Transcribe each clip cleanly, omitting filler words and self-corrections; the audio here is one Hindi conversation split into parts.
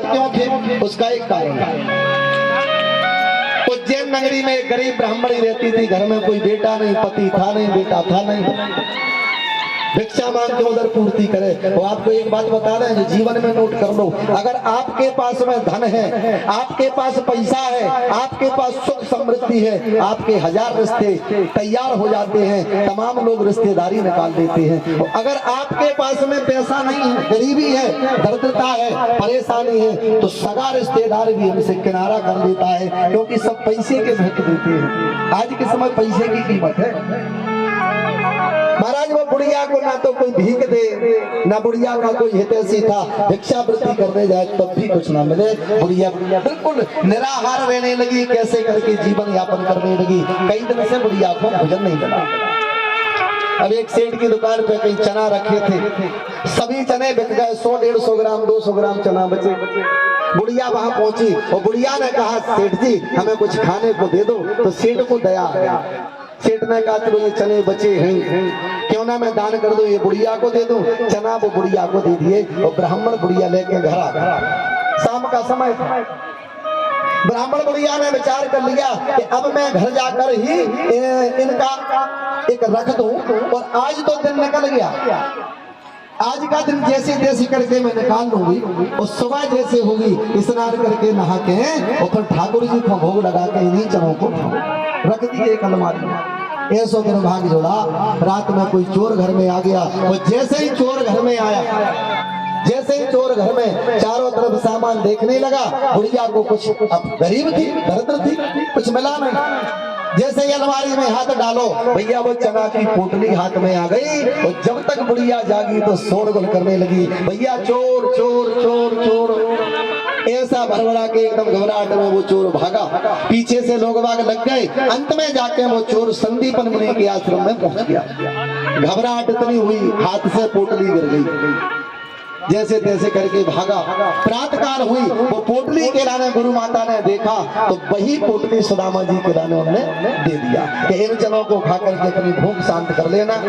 क्यों थे? उसका एक कारण है। उज्जैन नगरी में एक गरीब ब्राह्मणी रहती थी, घर में कोई बेटा नहीं, पति था नहीं, बेटा था नहीं, भिक्षा मांग के उधर पूर्ति करे। वो आपको एक बात बता रहे हैं जो जीवन में नोट कर लो, अगर आपके पास में धन है, आपके पास पैसा है, आपके पास सुख समृद्धि है, आपके 1000 रिश्ते तैयार हो जाते हैं, तमाम लोग रिश्तेदारी निकाल देते हैं। अगर आपके पास में पैसा नहीं है, गरीबी है, दरिद्रता है, परेशानी है, तो सगा रिश्तेदार भी हमसे किनारा कर देता है, क्योंकि सब पैसे के महत्व देते हैं। आज के समय पैसे की कीमत है। महाराज वो बुढ़िया को ना तो कोई भीख दे, ना बुढ़िया का कोई हितैषी था, भिक्षावृत्ति करने जाए तब भी कुछ ना मिले। बुढ़िया बिल्कुल निराहार रहने लगी, कैसे करके जीवन यापन करने लगी। कई दिन से बुढ़िया को भोजन नहीं मिला। अब एक सेठ की दुकान पे कई चना रखे थे, सभी चने बिक गए, 100-150 ग्राम 200 ग्राम चना बचे। बुढ़िया वहां पहुंची और बुढ़िया ने कहा, सेठ जी हमें कुछ खाने को दे दो। तो सेठ को दया आया। सेठ ने कहा, चलो ये चने बचे हैं, क्यों ना मैं दान कर दूं, ये बुढ़िया को दे दूं। चना वो बुढ़िया को दे दिए और ब्राह्मण बुढ़िया लेके घर आ गया। शाम का समय था। ब्राह्मण बुढ़िया ने विचार कर लिया कि अब मैं घर जाकर ही इनका एक रख दूं, और आज तो दिन निकल गया, आज का दिन जैसे तैसे करके मैं निकाल लूंगी, और सुबह जैसे होगी स्नान करके नहा के और फिर ठाकुर जी को भोग लगा के इन्हीं चनों को रख दिए एक अलमारी में। ऐसो दिन भाग जोड़ा, रात में कोई चोर घर में आ गया, और जैसे ही चोर घर में आया, जैसे ही चोर घर में चारों तरफ सामान देखने लगा, बुढ़िया को कुछ, अब गरीब थी, दरिद्र थी, कुछ मिला नहीं। जैसे ही अलमारी में हाथ डालो, भैया वो चना की पोटली हाथ में आ गई, और जब तक बुढ़िया जागी तो शोरगुल करने लगी, भैया चोर चोर चोर चोर। ऐसा भरभरा के एकदम घबराहट में वो चोर भागा, पीछे से लोग भाग लग गए। अंत में जाके वो चोर संदीपन मुनि के आश्रम में पहुंच गया। घबराहट इतनी हुई, हाथ से पोटली गिर गई, जैसे तैसे करके भागा। प्रातः काल हुई, वो पोटली के लाने गुरु माता ने देखा, तो वही पोटली सुदामा जी के लाने उन्होंने दे दिया कि इन चनों को खा करके अपनी भूख शांत कर लेना।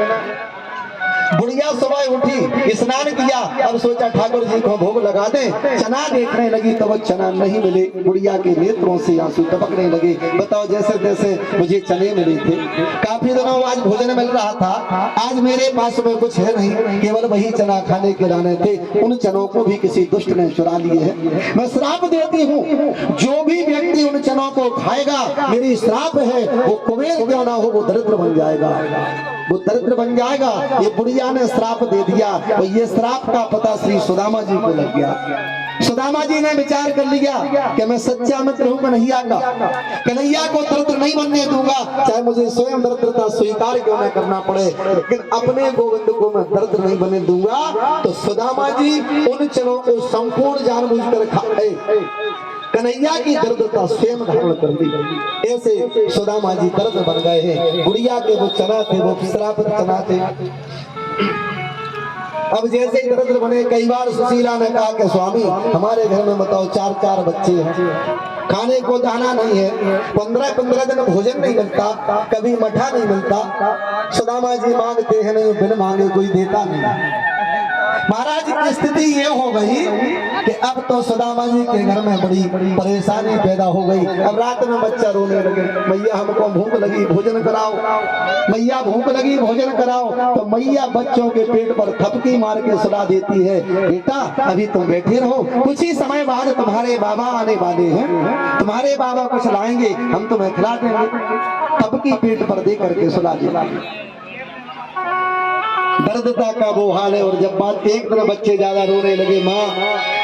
बुढ़िया सुबह उठी, स्नान किया, अब सोचा ठाकुर जी को भोग लगा दे। चना देखने लगी तो वो चना नहीं मिले, बुढ़िया के नेत्रों से आंसू टपकने लगे। बताओ, जैसे तैसे मुझे चने मिले थे, काफी दिनों आज भोजन मिल रहा था, आज मेरे पास में कुछ है नहीं, केवल वही चना खाने के लाने थे, उन चनों को भी किसी दुष्ट ने चुरा लिए हैं। मैं श्राप देती हूँ, जो भी व्यक्ति उन चनों को खाएगा, मेरी श्राप है, वो कुबेर क्यों ना हो, वो दरिद्र बन जाएगा, वो दरिद्र बन जाएगा। ये बुढ़िया ने श्राप दे दिया, और ये श्राप का पता श्री सुदामा जी को लग गया। सुदामा जी ने विचार कर लिया कि मैं सच्चा मित्र हूं कन्हैया का, कन्हैया को दरिद्र नहीं बनने दूंगा, चाहे मुझे स्वयं दरिद्रता स्वीकार क्यों न करना पड़े, लेकिन अपने गोविंद को मैं दरिद्र नहीं बनने दूंगा। तो सुदामा जी उन चनों को संपूर्ण जानबूझकर खा गए, कन्हैया की दरिद्रता स्वयं धारण कर दी। ऐसे सुदामा जी दरिद्र बन गए हैं। बुढ़िया के वो चना थे, वो श्रापित चना थे। अब जैसे ही दरिद्र बने, कई बार सुशीला ने कहा कि स्वामी हमारे घर में बताओ 4-4 बच्चे हैं, खाने को दाना नहीं है, 15-15 दिन भोजन नहीं मिलता, कभी मठा नहीं मिलता। सुदामा जी मांगते हैं नहीं, बिन मांगे कोई देता नहीं। महाराज की स्थिति ये हो गई कि अब तो सुदामा जी के घर में बड़ी परेशानी पैदा हो गई। अब रात में बच्चा रोने लगे, मैया हमको भूख लगी, भोजन कराओ, मैया भूख लगी, भोजन कराओ। तो मैया बच्चों के पेट पर थपकी मार के सुला देती है, बेटा अभी तुम बैठे रहो, कुछ ही समय बाद तुम्हारे बाबा आने वाले हैं, तुम्हारे बाबा कुछ लाएंगे, हम तुम्हें खिला देंगे। थपकी पेट पर दे करके सुला देती। दर्दता का वो हाल है। और जब बात एक दिन बच्चे ज्यादा रोने लगे, माँ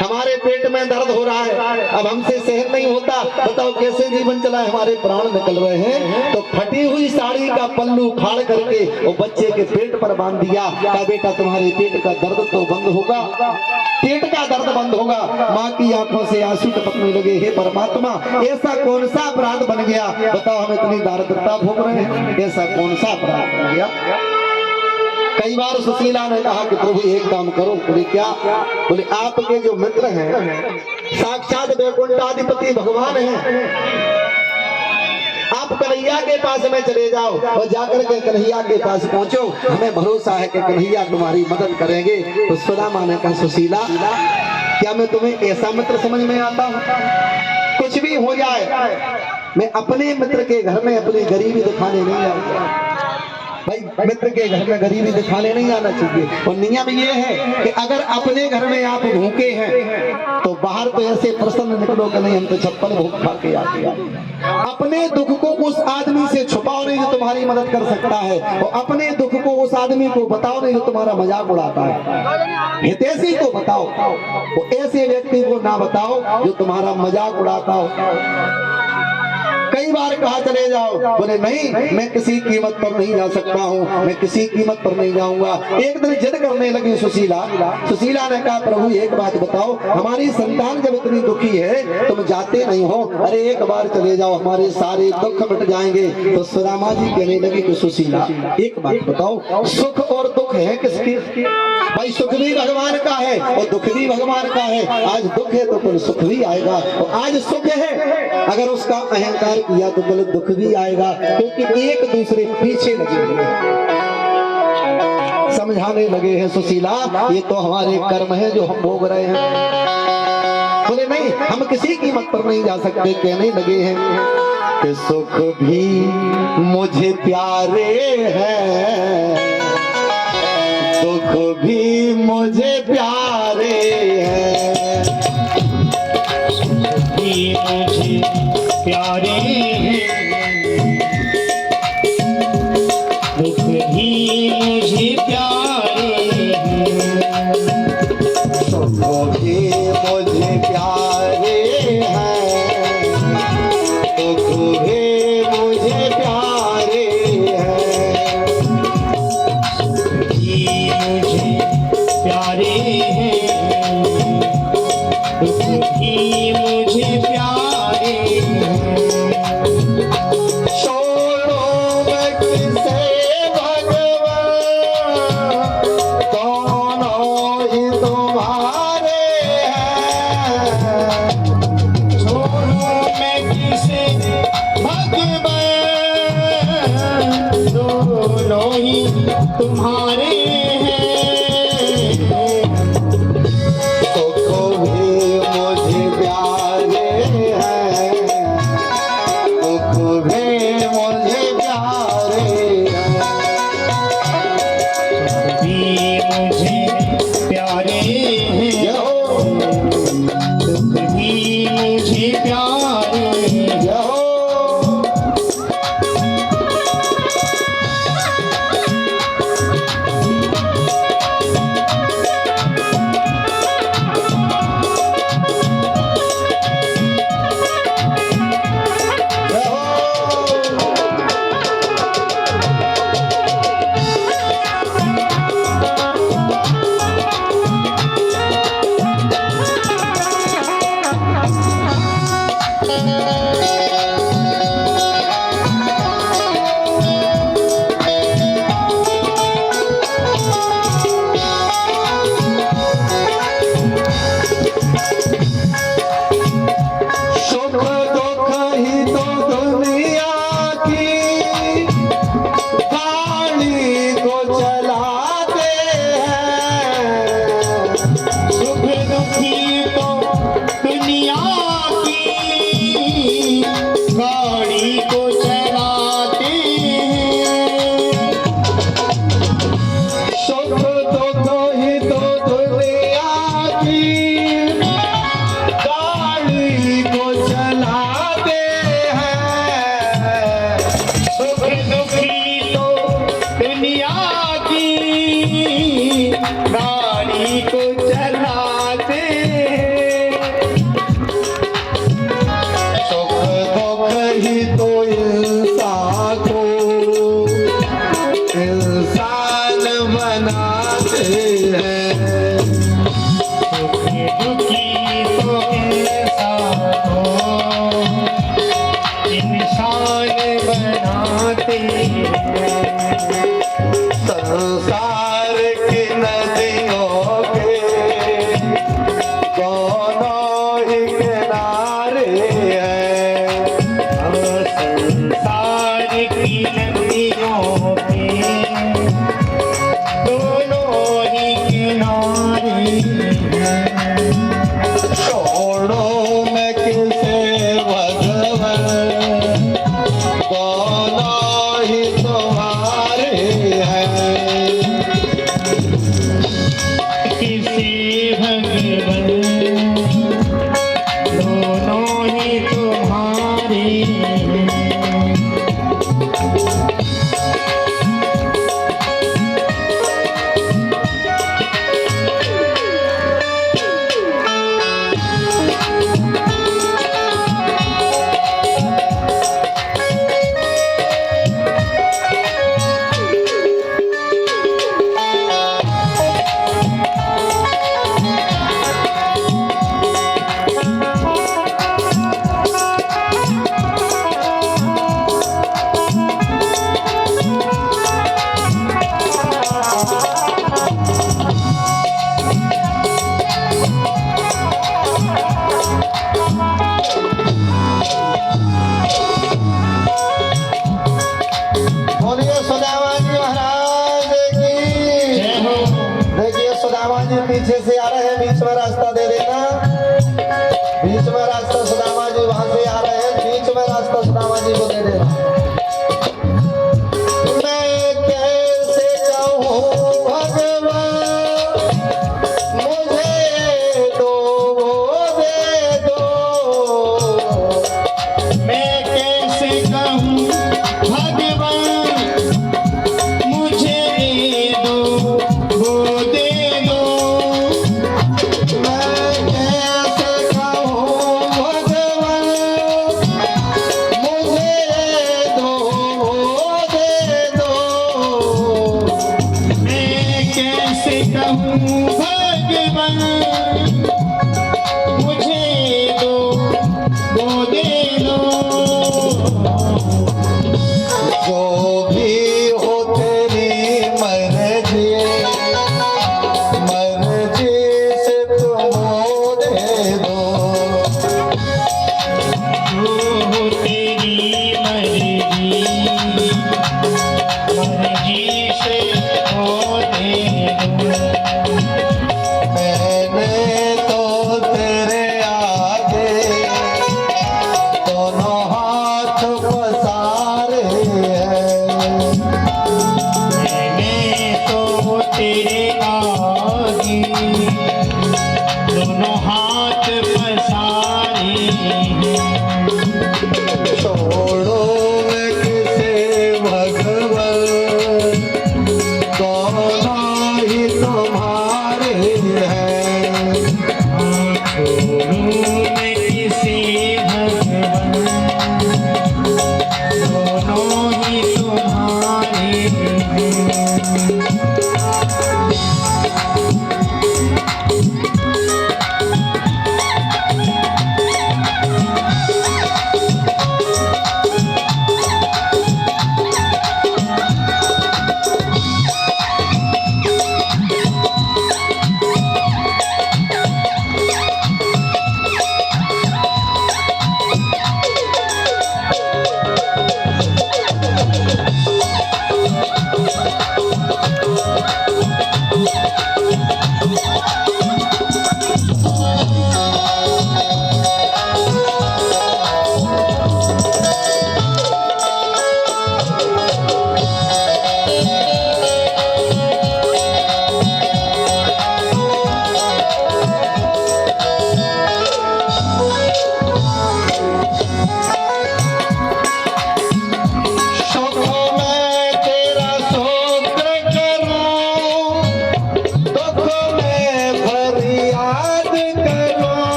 हमारे पेट में दर्द हो रहा है, अब हमसे सहन नहीं होता, बताओ कैसे जीवन चलाए, हमारे प्राण निकल रहे हैं। तो फटी हुई साड़ी का पल्लू फाड़ करके वो बच्चे के पेट पर बांध दिया। कहा बेटा तुम्हारे पेट का दर्द तो बंद होगा, पेट का दर्द बंद होगा। माँ की आंखों से आंसू टपकने लगे, हे परमात्मा ऐसा कौन सा अपराध बन गया, बताओ हम इतनी दारिद्रता भोग रहे हैं, ऐसा कौन सा अपराध बन गया। कई बार सुशीला ने कहा कि प्रभु एक काम करो। बोले क्या? बोले आपके जो मित्र हैं साक्षात वैकुंठाधिपति भगवान हैं, आप कन्हैया के पास में चले जाओ और जाकर के कन्हैया के पास पहुंचो, हमें भरोसा है कि कन्हैया तुम्हारी मदद करेंगे। तो सुदामा ने कहा सुशीला क्या मैं तुम्हें ऐसा मित्र समझ में आता हूँ? कुछ भी हो जाए मैं अपने मित्र के घर में अपनी गरीबी दिखाने नहीं आऊंगा। भाई मित्र के घर में गरीबी दिखाने नहीं आना चाहिए। और नियम ये है कि अगर अपने घर में आप भूखे हैं तो बाहर तो ऐसे प्रसन्न निकलो कि नहीं हम तो 56 भूख खा के आते हैं। अपने दुख को उस आदमी से छुपाओ नहीं जो तुम्हारी मदद कर सकता है, और अपने दुख को उस आदमी को बताओ नहीं जो तुम्हारा मजाक उड़ाता है। हितैषी को बताओ, वो ऐसे व्यक्ति को ना बताओ जो तुम्हारा मजाक उड़ाता हो। कई बार कहा चले जाओ, बोले नहीं मैं किसी कीमत पर नहीं जा सकता हूँ, मैं किसी कीमत पर नहीं जाऊंगा। एक दिन जिद करने लगी सुशीला ने कहा प्रभु एक बात बताओ, हमारी संतान जब इतनी दुखी है तुम जाते नहीं हो, अरे एक बार चले जाओ हमारे सारे दुख मिट जाएंगे। तो सुदामा जी कहने लगे कि सुशीला एक बात बताओ, सुख और दुख है किसके? भाई सुख भी भगवान का है और दुख भी भगवान का है। आज दुख है तो कल सुख भी आएगा, और आज सुख है अगर उसका अहंकार किया तो कल दुख भी आएगा, क्योंकि एक दूसरे पीछे लगे हुए हैं। समझाने लगे हैं सुशीला ये तो हमारे कर्म है जो हम भोग रहे हैं। बोले नहीं हम किसी कीमत पर नहीं जा सकते। कहने लगे हैं कि सुख भी मुझे प्यारे हैं, दुख भी मुझे प्यारे हैं, भी मुझे प्यारे हैं, दुख भी मुझे प्यारे हैं, सुख भी मुझे प्यारे हैं, दुख भी मुझे प्यारे हैं, भी मुझे प्यारे हैं, दुख भी मुझे प्यारे हैं। छोड़ो मैं किसे भगवान, दोनों ही तुम्हारे हैं। छोड़ो मैं किसे भगवान, दोनों ही तुम्हारे हैं। सुख भी मुझे प्यारे हैं, दुख भी मुझे प्यारे हैं। भी मुझे प्यारे हैं, दुख भी मुझे प्यारे हैं। सुख दुख ही तो दुनिया की गाड़ी को चलाते हैं। सुख दुखी तो दुनिया की गाड़ी को चलाते हैं। सुख दुख ही तो दुनिया की गाड़ी को चलाते हैं। सुख दुखी तो दुनिया की गाड़ी को चलाते हैं। सुख दुख ही तो इंसान को इंसान बनाते हैं। सुख दुखी तो इंसान को इंसान बनाते हैं। संसार की नदियों के दोनों ही किनारे हैं। संसार की नदियों के दोनों ही किनारे हैं। से आ रहे हैं बीच में रास्ता दे देना, बीच में रास्ता